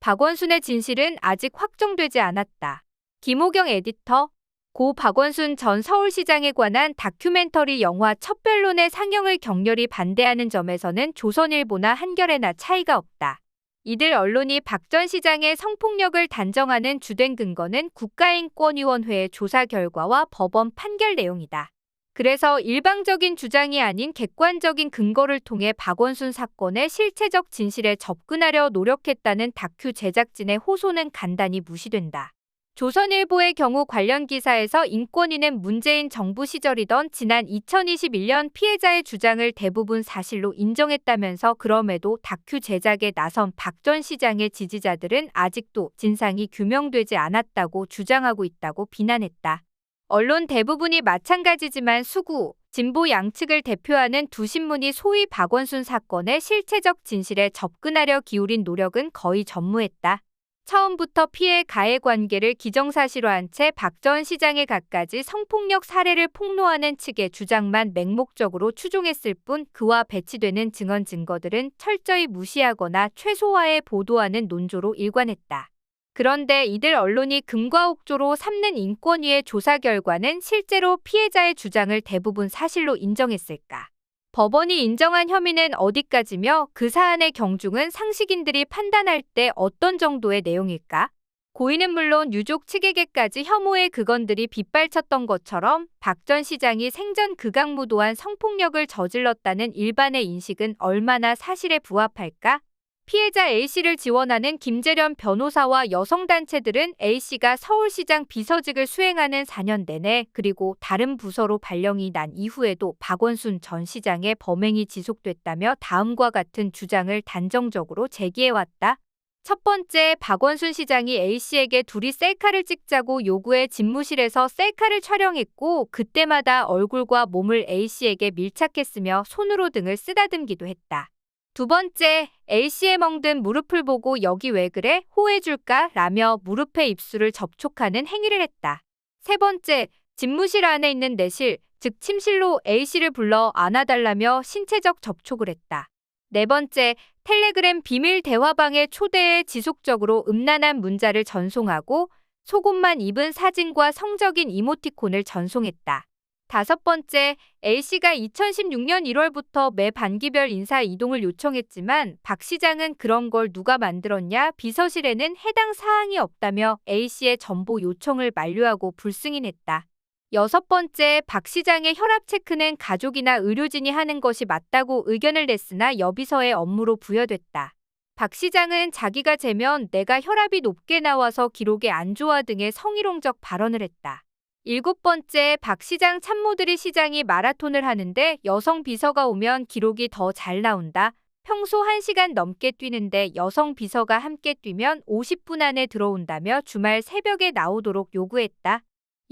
박원순의 진실은 아직 확정되지 않았다. 김호경 에디터, 고 박원순 전 서울시장에 관한 다큐멘터리 영화 첩별론의 상영을 격렬히 반대하는 점에서는 조선일보나 한겨레나 차이가 없다. 이들 언론이 박 전 시장의 성폭력을 단정하는 주된 근거는 국가인권위원회의 조사 결과와 법원 판결 내용이다. 그래서 일방적인 주장이 아닌 객관적인 근거를 통해 박원순 사건의 실체적 진실에 접근하려 노력했다는 다큐 제작진의 호소는 간단히 무시된다. 조선일보의 경우 관련 기사에서 인권위는 문재인 정부 시절이던 지난 2021년 피해자의 주장을 대부분 사실로 인정했다면서 그럼에도 다큐 제작에 나선 박 전 시장의 지지자들은 아직도 진상이 규명되지 않았다고 주장하고 있다고 비난했다. 언론 대부분이 마찬가지지만 수구, 진보 양측을 대표하는 두 신문이 소위 박원순 사건의 실체적 진실에 접근하려 기울인 노력은 거의 전무했다. 처음부터 피해 가해 관계를 기정사실화한 채 박 전 시장의 갖가지 성폭력 사례를 폭로하는 측의 주장만 맹목적으로 추종했을 뿐 그와 배치되는 증언 증거들은 철저히 무시하거나 최소화해 보도하는 논조로 일관했다. 그런데 이들 언론이 금과 옥조로 삼는 인권위의 조사 결과는 실제로 피해자의 주장을 대부분 사실로 인정했을까? 법원이 인정한 혐의는 어디까지며 그 사안의 경중은 상식인들이 판단할 때 어떤 정도의 내용일까? 고인은 물론 유족 측에게까지 혐오의 극언들이 빗발쳤던 것처럼 박 전 시장이 생전 극악무도한 성폭력을 저질렀다는 일반의 인식은 얼마나 사실에 부합할까? 피해자 A씨를 지원하는 김재련 변호사와 여성단체들은 A씨가 서울시장 비서직을 수행하는 4년 내내 그리고 다른 부서로 발령이 난 이후에도 박원순 전 시장의 범행이 지속됐다며 다음과 같은 주장을 단정적으로 제기해왔다. 첫 번째, 박원순 시장이 A씨에게 둘이 셀카를 찍자고 요구해 집무실에서 셀카를 촬영했고 그때마다 얼굴과 몸을 A씨에게 밀착했으며 손으로 등을 쓰다듬기도 했다. 두 번째, A씨의 멍든 무릎을 보고 여기 왜 그래? 호해줄까? 라며 무릎에 입술을 접촉하는 행위를 했다. 세 번째, 집무실 안에 있는 내실, 즉 침실로 A씨를 불러 안아달라며 신체적 접촉을 했다. 네 번째, 텔레그램 비밀 대화방에 초대해 지속적으로 음란한 문자를 전송하고 속옷만 입은 사진과 성적인 이모티콘을 전송했다. 다섯 번째, A씨가 2016년 1월부터 매 반기별 인사 이동을 요청했지만 박 시장은 그런 걸 누가 만들었냐? 비서실에는 해당 사항이 없다며 A씨의 전보 요청을 만류하고 불승인했다. 여섯 번째, 박 시장의 혈압 체크는 가족이나 의료진이 하는 것이 맞다고 의견을 냈으나 여비서의 업무로 부여됐다. 박 시장은 자기가 재면 내가 혈압이 높게 나와서 기록에 안 좋아 등의 성희롱적 발언을 했다. 일곱 번째, 박 시장 참모들이 시장이 마라톤을 하는데 여성 비서가 오면 기록이 더 잘 나온다. 평소 1시간 넘게 뛰는데 여성 비서가 함께 뛰면 50분 안에 들어온다며 주말 새벽에 나오도록 요구했다.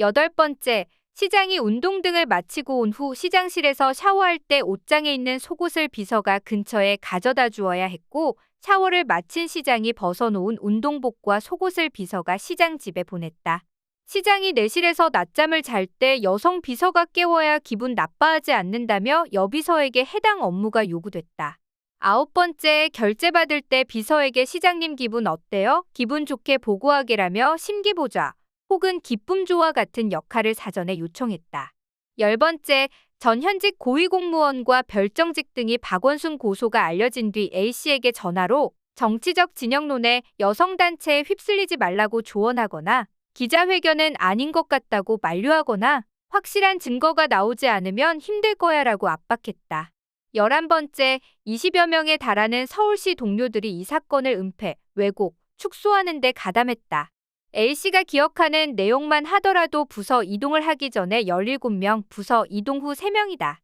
여덟 번째, 시장이 운동 등을 마치고 온 후 시장실에서 샤워할 때 옷장에 있는 속옷을 비서가 근처에 가져다 주어야 했고 샤워를 마친 시장이 벗어놓은 운동복과 속옷을 비서가 시장 집에 보냈다. 시장이 내실에서 낮잠을 잘 때 여성 비서가 깨워야 기분 나빠하지 않는다며 여비서에게 해당 업무가 요구됐다. 아홉 번째, 결제받을 때 비서에게 시장님 기분 어때요? 기분 좋게 보고하게라며 심기보좌 혹은 기쁨조와 같은 역할을 사전에 요청했다. 열 번째, 전현직 고위공무원과 별정직 등이 박원순 고소가 알려진 뒤 A씨에게 전화로 정치적 진영론에 여성단체에 휩쓸리지 말라고 조언하거나 기자회견은 아닌 것 같다고 만류하거나 확실한 증거가 나오지 않으면 힘들 거야 라고 압박했다. 11번째, 20여 명에 달하는 서울시 동료들이 이 사건을 은폐, 왜곡, 축소하는 데 가담했다. A씨가 기억하는 내용만 하더라도 부서 이동을 하기 전에 17명, 부서 이동 후 3명이다.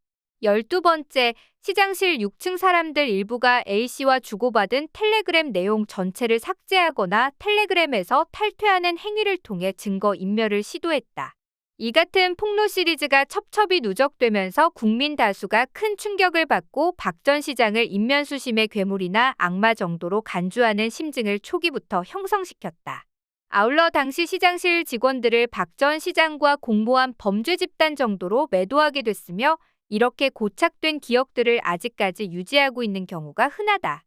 12번째, 시장실 6층 사람들 일부가 A씨와 주고받은 텔레그램 내용 전체를 삭제하거나 텔레그램에서 탈퇴하는 행위를 통해 증거 인멸을 시도했다. 이 같은 폭로 시리즈가 첩첩이 누적되면서 국민 다수가 큰 충격을 받고 박 전 시장을 인면수심의 괴물이나 악마 정도로 간주하는 심증을 초기부터 형성시켰다. 아울러 당시 시장실 직원들을 박 전 시장과 공모한 범죄 집단 정도로 매도하게 됐으며 이렇게 고착된 기억들을 아직까지 유지하고 있는 경우가 흔하다.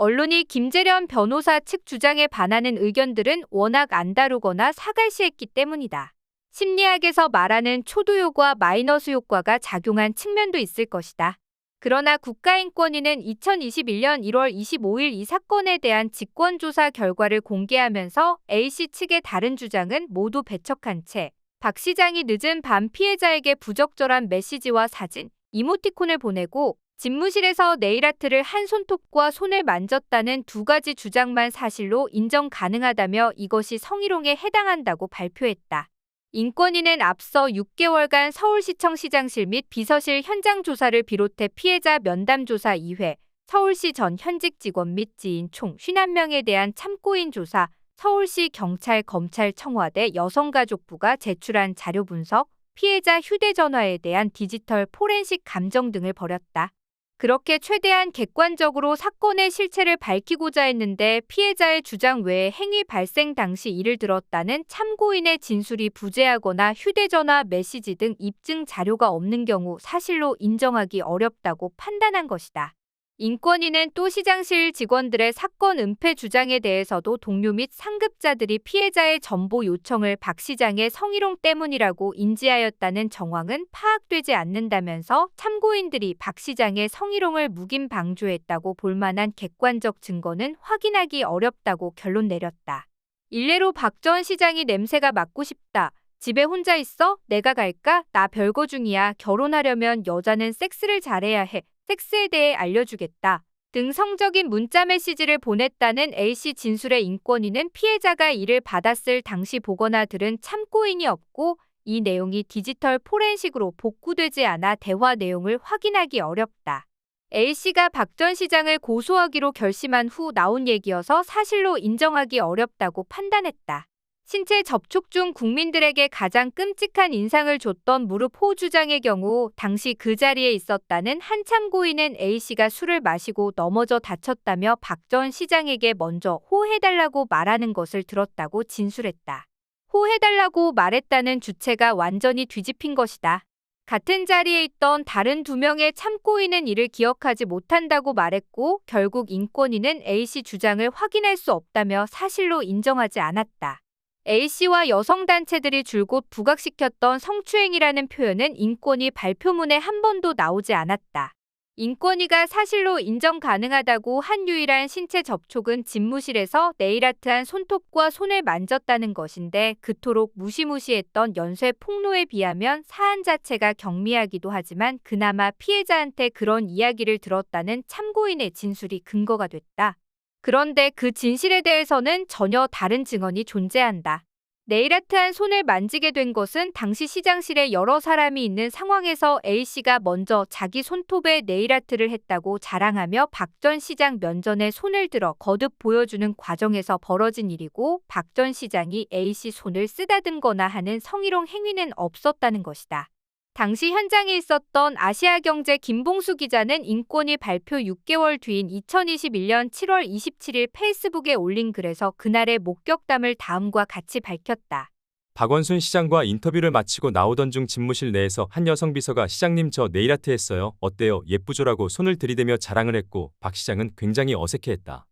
언론이 김재련 변호사 측 주장에 반하는 의견들은 워낙 안 다루거나 사갈시했기 때문이다. 심리학에서 말하는 초도효과 마이너스 효과가 작용한 측면도 있을 것이다. 그러나 국가인권위는 2021년 1월 25일 이 사건에 대한 직권조사 결과를 공개하면서 A씨 측의 다른 주장은 모두 배척한 채 박 시장이 늦은 밤 피해자에게 부적절한 메시지와 사진, 이모티콘을 보내고 집무실에서 네일아트를 한 손톱과 손을 만졌다는 두 가지 주장만 사실로 인정 가능하다며 이것이 성희롱에 해당한다고 발표했다. 인권위는 앞서 6개월간 서울시청 시장실 및 비서실 현장 조사를 비롯해 피해자 면담 조사 2회, 서울시 전 현직 직원 및 지인 총 51명에 대한 참고인 조사, 서울시 경찰 검찰 청와대 여성가족부가 제출한 자료 분석, 피해자 휴대전화에 대한 디지털 포렌식 감정 등을 벌였다. 그렇게 최대한 객관적으로 사건의 실체를 밝히고자 했는데 피해자의 주장 외에 행위 발생 당시 이를 들었다는 참고인의 진술이 부재하거나 휴대전화 메시지 등 입증 자료가 없는 경우 사실로 인정하기 어렵다고 판단한 것이다. 인권위는 또 시장실 직원들의 사건 은폐 주장에 대해서도 동료 및 상급자들이 피해자의 전보 요청을 박 시장의 성희롱 때문이라고 인지하였다는 정황은 파악되지 않는다면서 참고인들이 박 시장의 성희롱을 묵인 방조했다고 볼 만한 객관적 증거는 확인하기 어렵다고 결론 내렸다. 일례로 박 전 시장이 냄새가 맡고 싶다. 집에 혼자 있어? 내가 갈까? 나 별거 중이야. 결혼하려면 여자는 섹스를 잘해야 해. 섹스에 대해 알려주겠다. 등 성적인 문자 메시지를 보냈다는 A씨 진술의 인권위는 피해자가 이를 받았을 당시 보거나 들은 참고인이 없고 이 내용이 디지털 포렌식으로 복구되지 않아 대화 내용을 확인하기 어렵다. A씨가 박 전 시장을 고소하기로 결심한 후 나온 얘기여서 사실로 인정하기 어렵다고 판단했다. 신체 접촉 중 국민들에게 가장 끔찍한 인상을 줬던 무릎 호 주장의 경우 당시 그 자리에 있었다는 한 참고인은 A씨가 술을 마시고 넘어져 다쳤다며 박 전 시장에게 먼저 호해달라고 말하는 것을 들었다고 진술했다. 호해달라고 말했다는 주체가 완전히 뒤집힌 것이다. 같은 자리에 있던 다른 2명의 참고인은 이를 기억하지 못한다고 말했고 결국 인권위는 A씨 주장을 확인할 수 없다며 사실로 인정하지 않았다. A씨와 여성단체들이 줄곧 부각시켰던 성추행이라는 표현은 인권위 발표문에 한 번도 나오지 않았다. 인권위가 사실로 인정 가능하다고 한 유일한 신체 접촉은 집무실에서 네일아트한 손톱과 손을 만졌다는 것인데 그토록 무시무시했던 연쇄 폭로에 비하면 사안 자체가 경미하기도 하지만 그나마 피해자한테 그런 이야기를 들었다는 참고인의 진술이 근거가 됐다. 그런데 그 진실에 대해서는 전혀 다른 증언이 존재한다. 네일아트한 손을 만지게 된 것은 당시 시장실에 여러 사람이 있는 상황에서 A씨가 먼저 자기 손톱에 네일아트를 했다고 자랑하며 박 전 시장 면전에 손을 들어 거듭 보여주는 과정에서 벌어진 일이고 박 전 시장이 A씨 손을 쓰다듬거나 하는 성희롱 행위는 없었다는 것이다. 당시 현장에 있었던 아시아경제 김봉수 기자는 인권위 발표 6개월 뒤인 2021년 7월 27일 페이스북에 올린 글에서 그날의 목격담을 다음과 같이 밝혔다. 박원순 시장과 인터뷰를 마치고 나오던 중 집무실 내에서 한 여성 비서가 시장님 저 네일아트 했어요. 어때요? 예쁘죠라고 손을 들이대며 자랑을 했고 박 시장은 굉장히 어색해했다.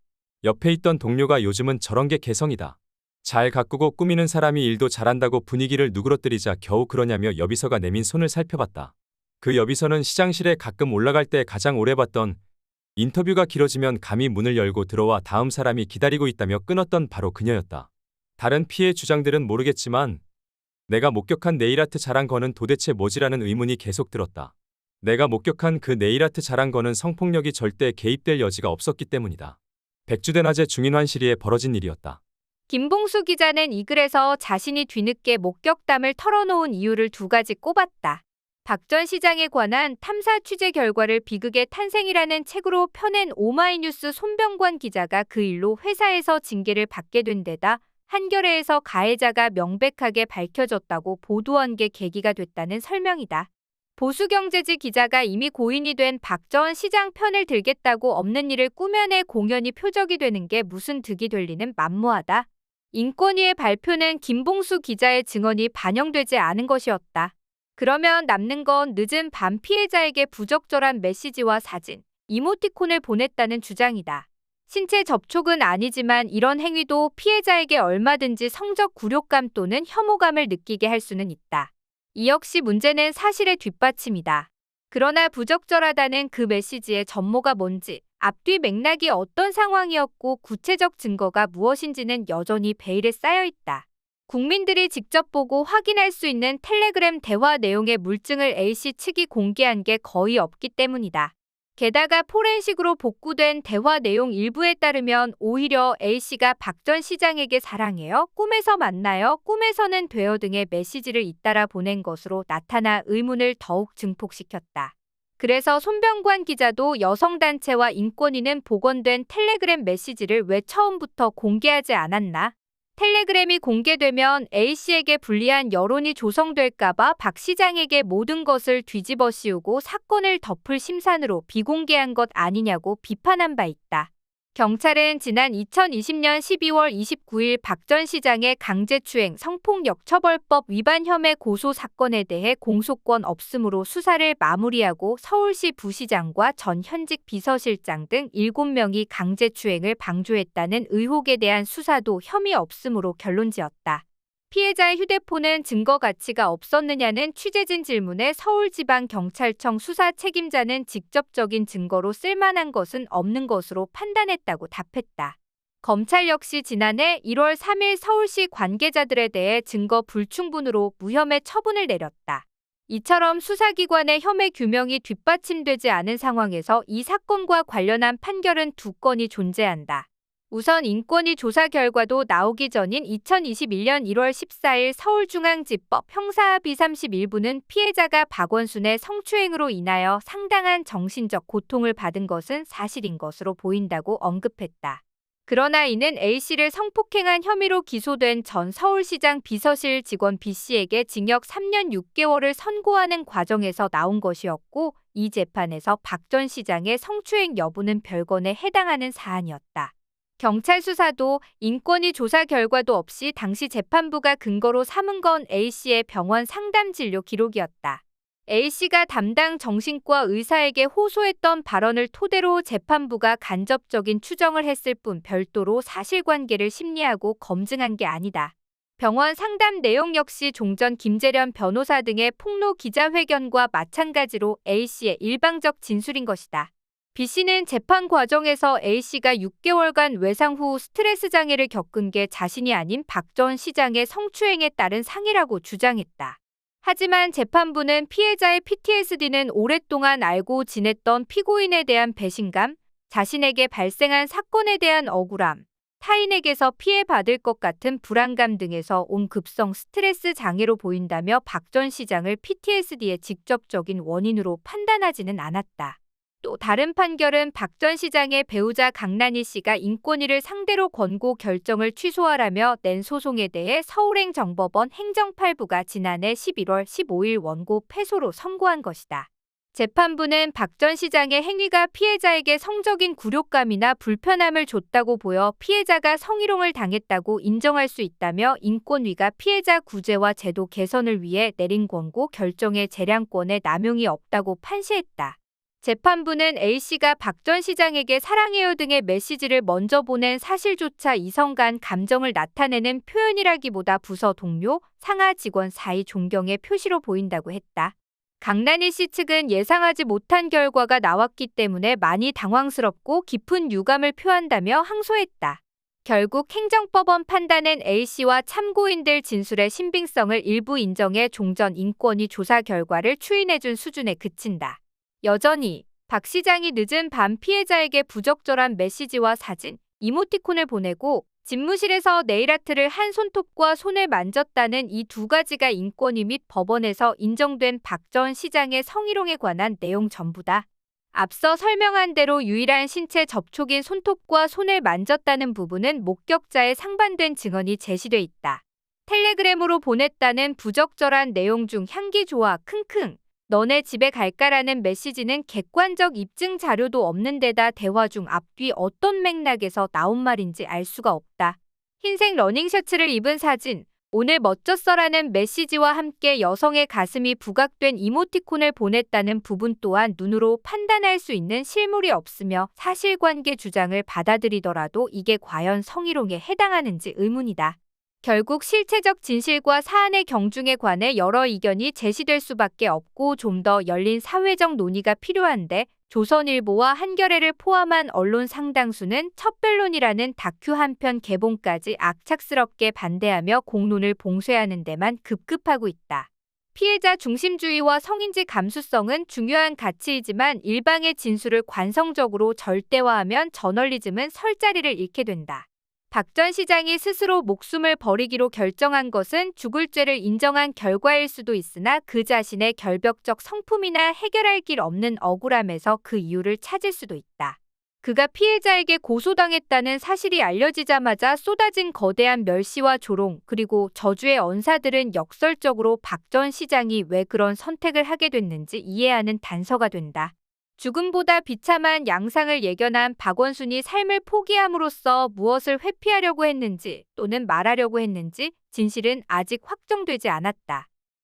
옆에 있던 동료가 요즘은 저런 게 개성이다. 잘 가꾸고 꾸미는 사람이 일도 잘한다고 분위기를 누그러뜨리자 겨우 그러냐며 여비서가 내민 손을 살펴봤다. 그 여비서는 시장실에 가끔 올라갈 때 가장 오래 봤던 인터뷰가 길어지면 감히 문을 열고 들어와 다음 사람이 기다리고 있다며 끊었던 바로 그녀였다. 다른 피해 주장들은 모르겠지만 내가 목격한 네일아트 자랑 건은 도대체 뭐지라는 의문이 계속 들었다. 내가 목격한 그 네일아트 자랑 건은 성폭력이 절대 개입될 여지가 없었기 때문이다. 백주대낮에 중인환 시리에 벌어진 일이었다. 김봉수 기자는 이 글에서 자신이 뒤늦게 목격담을 털어놓은 이유를 2가지 꼽았다. 박 전 시장에 관한 탐사 취재 결과를 비극의 탄생이라는 책으로 펴낸 오마이뉴스 손병관 기자가 그 일로 회사에서 징계를 받게 된 데다 한겨레에서 가해자가 명백하게 밝혀졌다고 보도한 게 계기가 됐다는 설명이다. 보수경제지 기자가 이미 고인이 된 박 전 시장 편을 들겠다고 없는 일을 꾸며내 공연이 표적이 되는 게 무슨 득이 될 리는 만무하다. 인권위의 발표는 김봉수 기자의 증언이 반영되지 않은 것이었다. 그러면 남는 건 늦은 밤 피해자에게 부적절한 메시지와 사진, 이모티콘을 보냈다는 주장이다. 신체 접촉은 아니지만 이런 행위도 피해자에게 얼마든지 성적 굴욕감 또는 혐오감을 느끼게 할 수는 있다. 이 역시 문제는 사실의 뒷받침이다. 그러나 부적절하다는 그 메시지의 전모가 뭔지, 앞뒤 맥락이 어떤 상황이었고 구체적 증거가 무엇인지는 여전히 베일에 쌓여 있다. 국민들이 직접 보고 확인할 수 있는 텔레그램 대화 내용의 물증을 A씨 측이 공개한 게 거의 없기 때문이다. 게다가 포렌식으로 복구된 대화 내용 일부에 따르면 오히려 A씨가 박 전 시장에게 사랑해요, 꿈에서 만나요, 꿈에서는 돼요 등의 메시지를 잇따라 보낸 것으로 나타나 의문을 더욱 증폭시켰다. 그래서 손병관 기자도 여성단체와 인권위는 복원된 텔레그램 메시지를 왜 처음부터 공개하지 않았나? 텔레그램이 공개되면 A씨에게 불리한 여론이 조성될까봐 박 시장에게 모든 것을 뒤집어 씌우고 사건을 덮을 심산으로 비공개한 것 아니냐고 비판한 바 있다. 경찰은 지난 2020년 12월 29일 박 전 시장의 강제추행 성폭력처벌법 위반 혐의 고소 사건에 대해 공소권 없음으로 수사를 마무리하고 서울시 부시장과 전 현직 비서실장 등 7명이 강제추행을 방조했다는 의혹에 대한 수사도 혐의 없음으로 결론지었다. 피해자의 휴대폰은 증거 가치가 없었느냐는 취재진 질문에 서울지방경찰청 수사 책임자는 직접적인 증거로 쓸만한 것은 없는 것으로 판단했다고 답했다. 검찰 역시 지난해 1월 3일 서울시 관계자들에 대해 증거 불충분으로 무혐의 처분을 내렸다. 이처럼 수사기관의 혐의 규명이 뒷받침되지 않은 상황에서 이 사건과 관련한 판결은 두 건이 존재한다. 우선 인권위 조사 결과도 나오기 전인 2021년 1월 14일 서울중앙지법 형사합의 31부는 피해자가 박원순의 성추행으로 인하여 상당한 정신적 고통을 받은 것은 사실인 것으로 보인다고 언급했다. 그러나 이는 A씨를 성폭행한 혐의로 기소된 전 서울시장 비서실 직원 B씨에게 징역 3년 6개월을 선고하는 과정에서 나온 것이었고, 이 재판에서 박 전 시장의 성추행 여부는 별건에 해당하는 사안이었다. 경찰 수사도 인권위 조사 결과도 없이 당시 재판부가 근거로 삼은 건 A씨의 병원 상담 진료 기록이었다. A씨가 담당 정신과 의사에게 호소했던 발언을 토대로 재판부가 간접적인 추정을 했을 뿐 별도로 사실관계를 심리하고 검증한 게 아니다. 병원 상담 내용 역시 종전 김재련 변호사 등의 폭로 기자회견과 마찬가지로 A씨의 일방적 진술인 것이다. B씨는 재판 과정에서 A씨가 6개월간 외상 후 스트레스 장애를 겪은 게 자신이 아닌 박 전 시장의 성추행에 따른 상해라고 주장했다. 하지만 재판부는 피해자의 PTSD는 오랫동안 알고 지냈던 피고인에 대한 배신감, 자신에게 발생한 사건에 대한 억울함, 타인에게서 피해받을 것 같은 불안감 등에서 온 급성 스트레스 장애로 보인다며 박 전 시장을 PTSD의 직접적인 원인으로 판단하지는 않았다. 또 다른 판결은 박 전 시장의 배우자 강난희 씨가 인권위를 상대로 권고 결정을 취소하라며 낸 소송에 대해 서울행정법원 행정팔부가 지난해 11월 15일 원고 패소로 선고한 것이다. 재판부는 박 전 시장의 행위가 피해자에게 성적인 굴욕감이나 불편함을 줬다고 보여 피해자가 성희롱을 당했다고 인정할 수 있다며 인권위가 피해자 구제와 제도 개선을 위해 내린 권고 결정의 재량권의 남용이 없다고 판시했다. 재판부는 A씨가 박 전 시장에게 사랑해요 등의 메시지를 먼저 보낸 사실조차 이성 간 감정을 나타내는 표현이라기보다 부서 동료, 상하 직원 사이 존경의 표시로 보인다고 했다. 강난희 씨 측은 예상하지 못한 결과가 나왔기 때문에 많이 당황스럽고 깊은 유감을 표한다며 항소했다. 결국 행정법원 판단은 A씨와 참고인들 진술의 신빙성을 일부 인정해 종전 인권위 조사 결과를 추인해준 수준에 그친다. 여전히 박 시장이 늦은 밤 피해자에게 부적절한 메시지와 사진, 이모티콘을 보내고 집무실에서 네일아트를 한 손톱과 손을 만졌다는 이 두 가지가 인권위 및 법원에서 인정된 박 전 시장의 성희롱에 관한 내용 전부다. 앞서 설명한 대로 유일한 신체 접촉인 손톱과 손을 만졌다는 부분은 목격자의 상반된 증언이 제시돼 있다. 텔레그램으로 보냈다는 부적절한 내용 중 향기 좋아 킁킁 너네 집에 갈까라는 메시지는 객관적 입증 자료도 없는 데다 대화 중 앞뒤 어떤 맥락에서 나온 말인지 알 수가 없다. 흰색 러닝 셔츠를 입은 사진, 오늘 멋졌어라는 메시지와 함께 여성의 가슴이 부각된 이모티콘을 보냈다는 부분 또한 눈으로 판단할 수 있는 실물이 없으며 사실관계 주장을 받아들이더라도 이게 과연 성희롱에 해당하는지 의문이다. 결국 실체적 진실과 사안의 경중에 관해 여러 의견이 제시될 수밖에 없고 좀 더 열린 사회적 논의가 필요한데 조선일보와 한겨레를 포함한 언론 상당수는 첩변론이라는 다큐 한 편 개봉까지 악착스럽게 반대하며 공론을 봉쇄하는 데만 급급하고 있다. 피해자 중심주의와 성인지 감수성은 중요한 가치이지만 일방의 진술을 관성적으로 절대화하면 저널리즘은 설 자리를 잃게 된다. 박 전 시장이 스스로 목숨을 버리기로 결정한 것은 죽을 죄를 인정한 결과일 수도 있으나 그 자신의 결벽적 성품이나 해결할 길 없는 억울함에서 그 이유를 찾을 수도 있다. 그가 피해자에게 고소당했다는 사실이 알려지자마자 쏟아진 거대한 멸시와 조롱 그리고 저주의 언사들은 역설적으로 박 전 시장이 왜 그런 선택을 하게 됐는지 이해하는 단서가 된다. 죽음보다 비참한 양상을 예견한 박원순이 삶을 포기함으로써 무엇을 회피하려고 했는지 또는 말하려고 했는지 진실은 아직 확정되지 않았다.